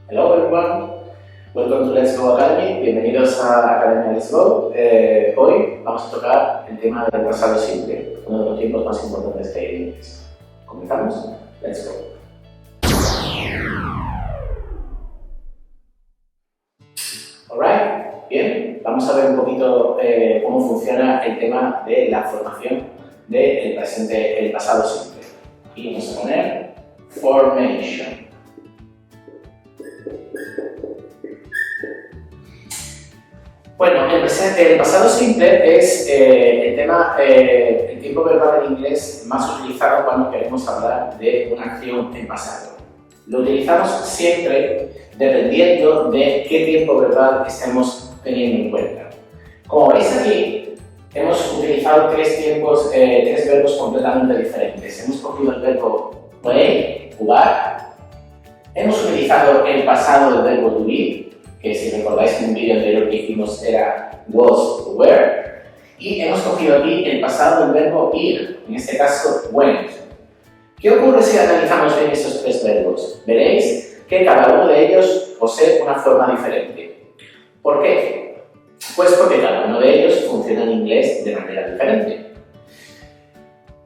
Hello everyone, welcome to Let's Go Academy, bienvenidos a Academia Let's Go. Hoy vamos a tocar el tema del pasado simple, uno de los tiempos más importantes que hay en inglés. ¿Comenzamos? Let's go. Alright, bien, vamos a ver un poquito cómo funciona el tema de la formación del presente, el pasado simple. Aquí vamos a poner formation. Bueno, el pasado simple es el tiempo verbal en inglés más utilizado cuando queremos hablar de una acción en pasado. Lo utilizamos siempre dependiendo de qué tiempo verbal estemos teniendo en cuenta. Como veis aquí, hemos utilizado tres verbos completamente diferentes. Hemos cogido el verbo play, jugar. Hemos utilizado el pasado del verbo to be, que si recordáis en un vídeo anterior que hicimos era was, were, y hemos cogido aquí el pasado del verbo ir, en este caso went. ¿Qué ocurre si analizamos bien estos tres verbos? Veréis que cada uno de ellos posee una forma diferente. ¿Por qué? Pues porque cada uno de ellos funciona en inglés de manera diferente.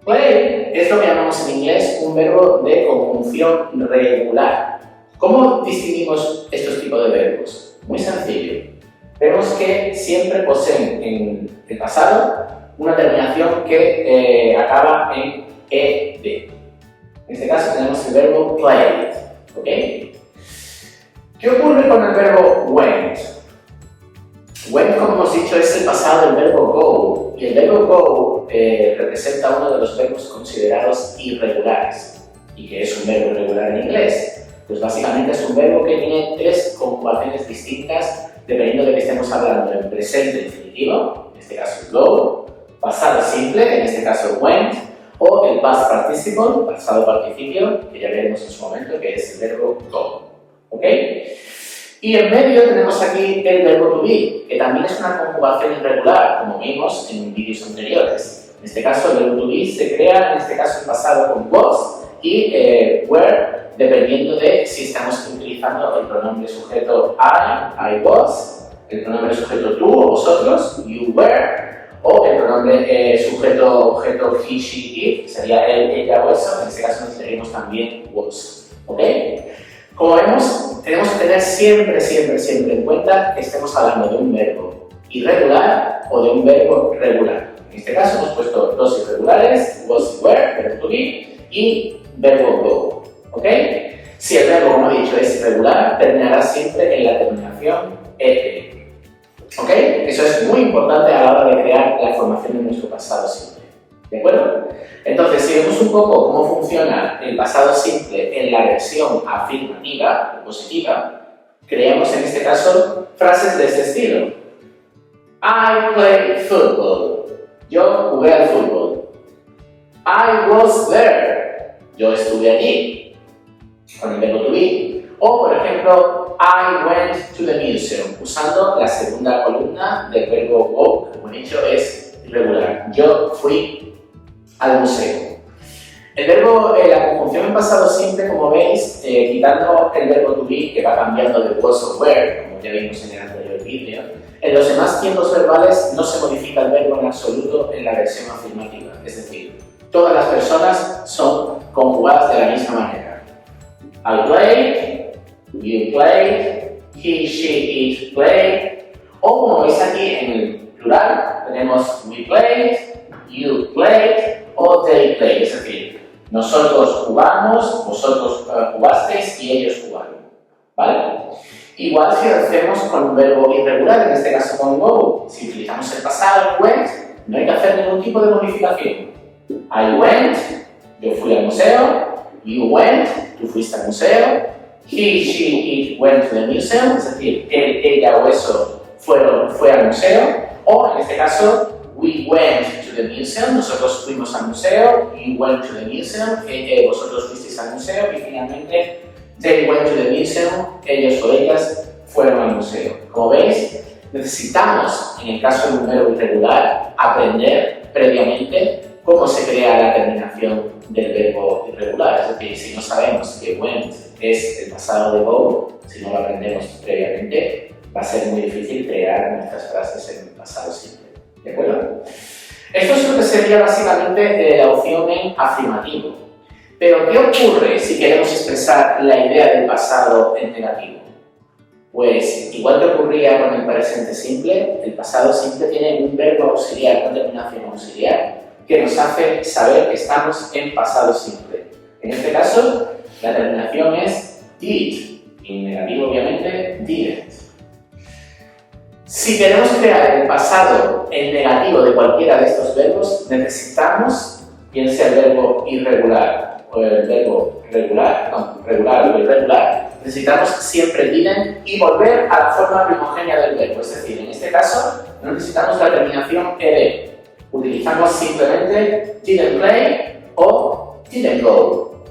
Play es lo que llamamos en inglés un verbo de conjunción regular. ¿Cómo distinguimos estos tipos de verbos? Muy sencillo. Vemos que siempre poseen en el pasado una terminación que acaba en ed. En este caso tenemos el verbo played. ¿Ok? ¿Qué ocurre con el verbo went? Went, como hemos dicho, es el pasado del verbo go. Y el verbo go representa uno de los verbos considerados irregulares. ¿Y qué es un verbo irregular en inglés? Pues básicamente es un verbo que tiene tres conjugaciones distintas dependiendo de que estemos hablando en presente infinitivo, en este caso el go, pasado simple, en este caso went, o el past participle, pasado participio, que ya veremos en su momento, que es el verbo go. ¿Ok? Y en medio tenemos aquí el verbo to be, que también es una conjugación irregular, como vimos en vídeos anteriores. En este caso el verbo to be se crea, en este caso el pasado con was y were, dependiendo de si estamos utilizando el pronombre sujeto I was, el pronombre sujeto tú o vosotros, you were, o el pronombre sujeto objeto he, she, it, sería él, ella o eso, en este caso necesitaríamos también was. ¿Ok? Como vemos, tenemos que tener siempre en cuenta que estemos hablando de un verbo irregular o de un verbo regular. En este caso hemos puesto dos irregulares, was y were, verbo to be, y verbo go. ¿Ok? Si el verbo, como he dicho, es irregular, terminará siempre en la terminación ed. ¿Ok? Eso es muy importante a la hora de crear la formación de nuestro pasado simple. ¿De acuerdo? Entonces, si vemos un poco cómo funciona el pasado simple en la versión afirmativa o positiva, creamos en este caso frases de este estilo. I played football. Yo jugué al fútbol. I was there. Yo estuve allí. Con el verbo to be. O, por ejemplo, I went to the museum, usando la segunda columna del verbo go, que como he dicho es irregular. Yo fui al museo. El verbo, la conjunción en pasado simple, como veis, quitando el verbo to be, que va cambiando de was o were, como ya vimos en el anterior vídeo, en los demás tiempos verbales no se modifica el verbo en absoluto en la versión afirmativa. Es decir, todas las personas son conjugadas de la misma manera. I played, you played, he, she, it played, o como veis aquí en el plural, tenemos we played, you played, o they played, es decir, nosotros jugamos, vosotros jugasteis y ellos jugaron, ¿vale? Igual si lo hacemos con un verbo irregular, en este caso con go, si utilizamos el pasado, went, no hay que hacer ningún tipo de modificación. I went, yo fui al museo, you went, tú fuiste al museo, he, she, it went to the museum, es decir, él, ella o eso fue al museo, o en este caso, we went to the museum, nosotros fuimos al museo, you went to the museum, vosotros fuisteis al museo, y finalmente, they went to the museum, ellos o ellas fueron al museo. Como veis, necesitamos, en el caso de un verbo irregular, aprender previamente cómo se crea la terminación del verbo irregular. Es decir, si no sabemos que went es el pasado de Go, si no lo aprendemos previamente, va a ser muy difícil crear nuestras frases en el pasado simple. ¿De acuerdo? Esto es lo que sería básicamente la opción en afirmativo. Pero, ¿qué ocurre si queremos expresar la idea del pasado en negativo? Pues, igual que ocurría con el presente simple, el pasado simple tiene un verbo auxiliar, una terminación auxiliar, que nos hace saber que estamos en pasado simple. En este caso, la terminación es did, y en negativo, obviamente, didn't. Si queremos crear el pasado en negativo de cualquiera de estos verbos, necesitamos, bien sea el verbo irregular o el verbo regular o irregular, necesitamos siempre didn't y volver a la forma primogénea del verbo. Es decir, en este caso, no necesitamos la terminación ed. Utilizamos simplemente didn't play o didn't go.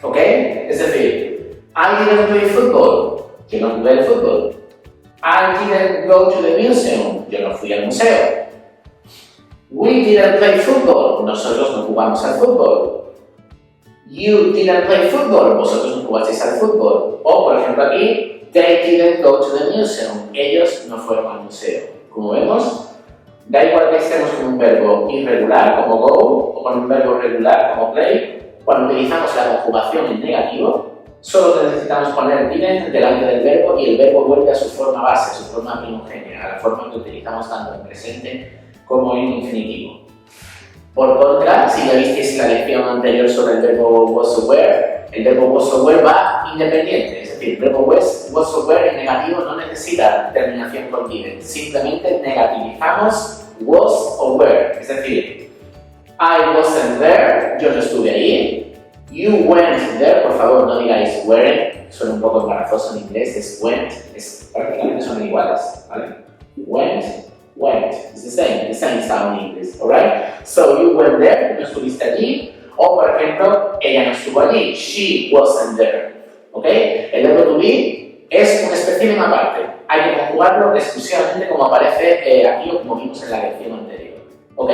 ¿Ok? Es decir, I didn't play football. Yo no jugué al fútbol. I didn't go to the museum. Yo no fui al museo. We didn't play football. Nosotros no jugamos al fútbol. You didn't play football. Vosotros no jugasteis al fútbol. O, por ejemplo, aquí, they didn't go to the museum. Ellos no fueron al museo. Como vemos, da igual que estemos con un verbo irregular como go o con un verbo regular como play, cuando utilizamos la conjugación en negativo, solo necesitamos poner didn't delante del verbo y el verbo vuelve a su forma base, a su forma primogénea, a la forma que utilizamos tanto en presente como en infinitivo. Por contra, si ya visteis la lección anterior sobre el verbo was or were, el verbo was or were va independiente, es decir, el verbo was or were en negativo no necesita terminación con didn't, simplemente negativizamos was or were, es decir, I wasn't there, yo no estuve allí. You went there, por favor no digáis weren't, suena un poco embarazoso en inglés, es went, prácticamente son iguales, ¿vale? Went, it's the same sound in English, alright? So you went there, no estuviste allí, o por ejemplo, ella no estuvo allí, she wasn't there, ¿ok? El verbo to be es un espécimen aparte, hay que conjugarlo exclusivamente como aparece aquí o como vimos en la lección anterior, ¿ok?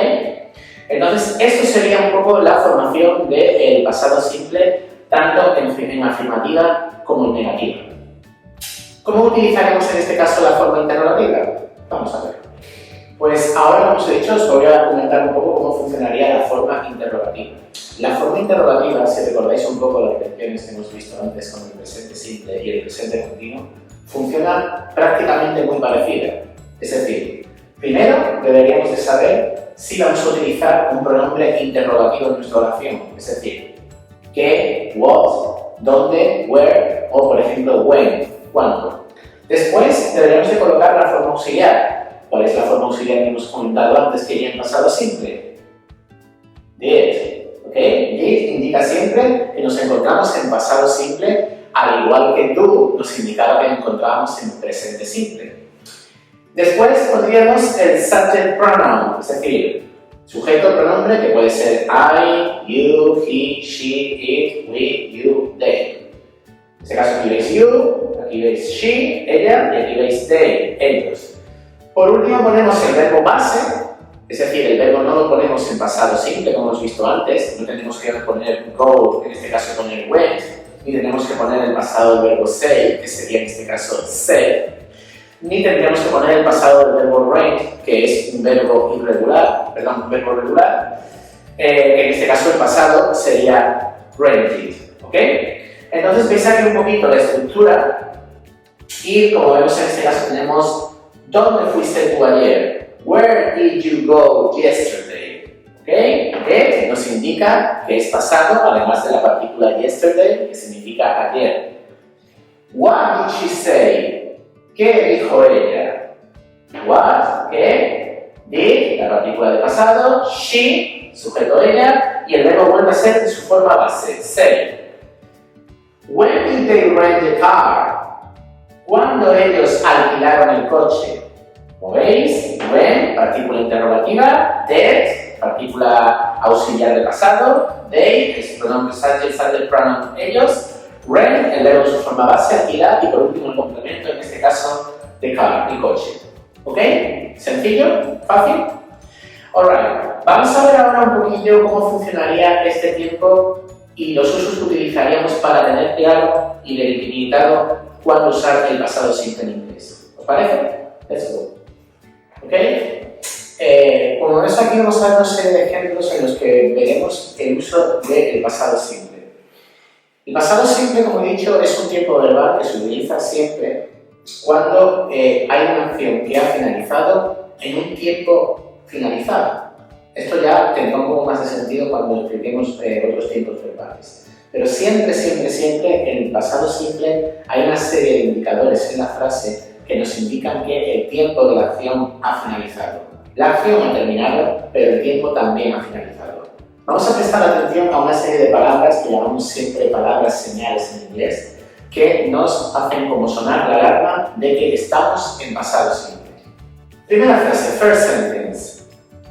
Entonces, esto sería un poco la formación del pasado simple, tanto en afirmativa como en negativa. ¿Cómo utilizaremos en este caso la forma interrogativa? Vamos a ver. Pues ahora, como os he dicho, os voy a comentar un poco cómo funcionaría la forma interrogativa. La forma interrogativa, si recordáis un poco las lecciones que hemos visto antes con el presente simple y el presente continuo, funciona prácticamente muy parecida. Es decir, primero deberíamos de saber si vamos a utilizar un pronombre interrogativo en nuestra oración, es decir, qué, what, dónde, where o, por ejemplo, when, cuándo. Después deberíamos de colocar la forma auxiliar. ¿Cuál es la forma auxiliar que hemos comentado antes que ya en pasado simple? Did. ¿Ok? Did indica siempre que nos encontramos en pasado simple, al igual que do nos indicaba que nos encontrábamos en presente simple. Después pondríamos el subject pronoun, es decir, sujeto pronombre que puede ser I, you, he, she, it, we, you, they. En este caso aquí veis you, aquí veis she, ella, y aquí veis they, ellos. Por último ponemos el verbo base, es decir, el verbo no lo ponemos en pasado simple como hemos visto antes, no tenemos que poner go, en este caso poner went, ni tenemos que poner el pasado del verbo say, que sería en este caso said, ni tendríamos que poner el pasado del verbo rent, que es un verbo regular, que en este caso el pasado sería rented, ¿ok? Entonces veis aquí un poquito la estructura y como vemos en este caso tenemos ¿dónde fuiste tú ayer? Where did you go yesterday? ¿Ok? Que nos indica que es pasado, además de la partícula yesterday, que significa ayer. What did she say? ¿Qué dijo ella? What, ¿qué? Did, la partícula de pasado, she, sujeto ella, y el verbo vuelve a ser de su forma base, say. When did they rent the car? ¿Cuándo ellos alquilaron el coche? Como veis, when, partícula interrogativa, did, partícula auxiliar de pasado, they, es pronombre subject pronoun ellos, rent, el verbo en su forma base, alquilar, y por último el complemento, en este caso, the car, el coche. ¿Ok? ¿Sencillo? ¿Fácil? Alright, vamos a ver ahora un poquillo cómo funcionaría este tiempo y los usos que utilizaríamos para tener claro y delimitado cuándo usar el pasado simple en inglés. ¿Os parece? Let's go. ¿Ok? Como ves aquí vamos a dar una serie de ejemplos en los que veremos el uso del pasado simple. El pasado simple, como he dicho, es un tiempo verbal que se utiliza siempre cuando hay una acción que ha finalizado en un tiempo finalizado. Esto ya tendrá un poco más de sentido cuando expliquemos otros tiempos verbales. Pero siempre, siempre, siempre en el pasado simple hay una serie de indicadores en la frase que nos indican que el tiempo de la acción ha finalizado. La acción ha terminado, pero el tiempo también ha finalizado. Vamos a prestar atención a una serie de palabras que llamamos siempre palabras señales en inglés, que nos hacen como sonar la alarma de que estamos en pasado simple. Primera frase, first sentence.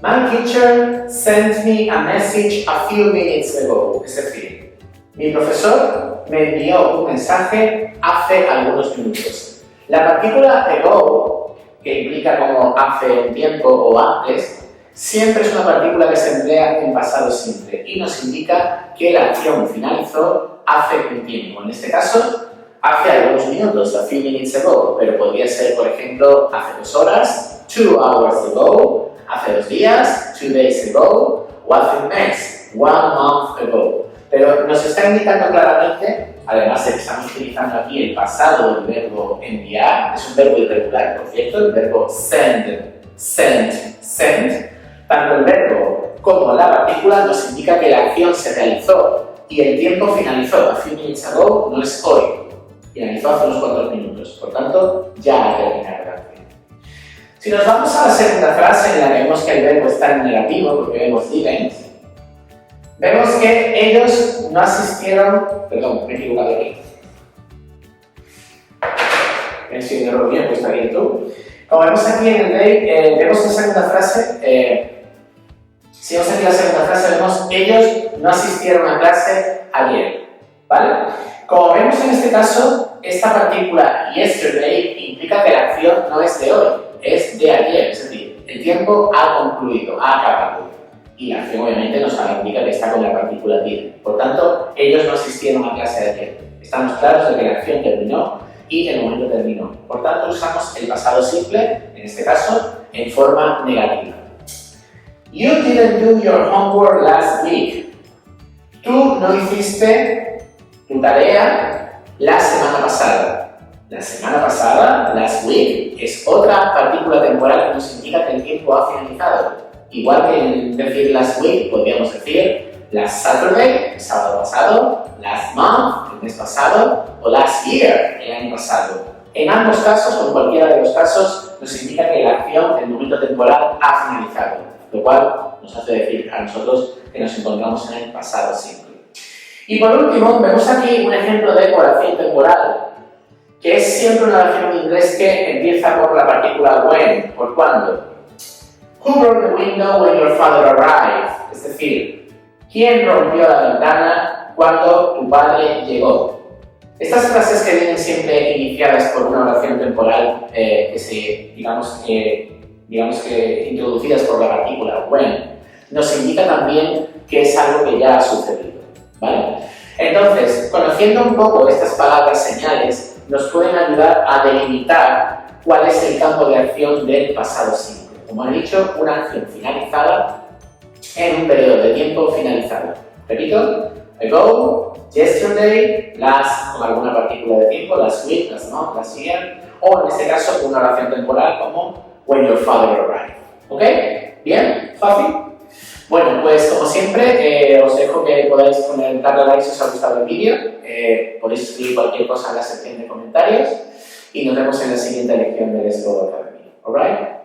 My teacher sent me a message a few minutes ago. Es decir, mi profesor me envió un mensaje hace algunos minutos. La partícula ago, que implica como hace un tiempo o antes, siempre es una partícula que se emplea en pasado simple y nos indica que la acción finalizó hace un tiempo. En este caso, hace algunos minutos, a few minutes ago, pero podría ser, por ejemplo, hace 2 horas, 2 hours ago, hace 2 días, 2 days ago, o hace un mes, 1 month ago. Pero nos está indicando claramente, además de que estamos utilizando aquí el pasado del verbo enviar, es un verbo irregular, por cierto, el verbo send, tanto el verbo como la partícula nos indica que la acción se realizó y el tiempo finalizó. A few minutes ago no es hoy, finalizó hace unos cuantos minutos, por tanto ya ha terminado la acción. Si nos vamos a la segunda frase en la que vemos que el verbo está en negativo, porque vemos didn't, vemos que ellos no asistieron, perdón, me he equivocado aquí. He sido un error mío, pues está bien tú. Como vemos aquí en el day, vemos la segunda frase, si vemos aquí la segunda frase, vemos ellos no asistieron a clase ayer, ¿vale? Como vemos en este caso, esta partícula yesterday implica que la acción no es de hoy, es de ayer, es decir, el tiempo ha concluido, ha acabado. Y la acción obviamente nos indica que está con la partícula did. Por tanto, ellos no asistieron a clase de ayer. Estamos claros de que la acción terminó y el momento terminó. Por tanto, usamos el pasado simple, en este caso, en forma negativa. You didn't do your homework last week. Tú no hiciste tu tarea la semana pasada. La semana pasada, last week, es otra partícula temporal que nos indica que el tiempo ha finalizado. Igual que en decir last week, podríamos decir last Saturday, el sábado pasado, last month, el mes pasado, o last year, el año pasado. En ambos casos, o en cualquiera de los casos, nos indica que la acción, el momento temporal, ha finalizado, lo cual nos hace decir a nosotros que nos encontramos en el pasado simple. Y por último, vemos aquí un ejemplo de oración temporal, que es siempre una oración en inglés que empieza por la partícula when, por cuándo. Who broke the window when your father arrived? Es decir, ¿quién rompió la ventana cuando tu padre llegó? Estas frases que vienen siempre iniciadas por una oración temporal digamos que introducidas por la partícula when, nos indica también que es algo que ya ha sucedido, ¿vale? Entonces, conociendo un poco estas palabras señales, nos pueden ayudar a delimitar cuál es el campo de acción del pasado simple. Como he dicho, una acción finalizada en un periodo de tiempo finalizado. Repito, ago, yesterday, last con alguna partícula de tiempo, last week, last month, last year, o en este caso una oración temporal como when your father arrived. ¿Ok? ¿Bien? ¿Fácil? Bueno, pues como siempre, os dejo que podáis darle like si os ha gustado el vídeo, podéis escribir cualquier cosa en la sección de comentarios y nos vemos en la siguiente lección de Let's Go Academy. Alright?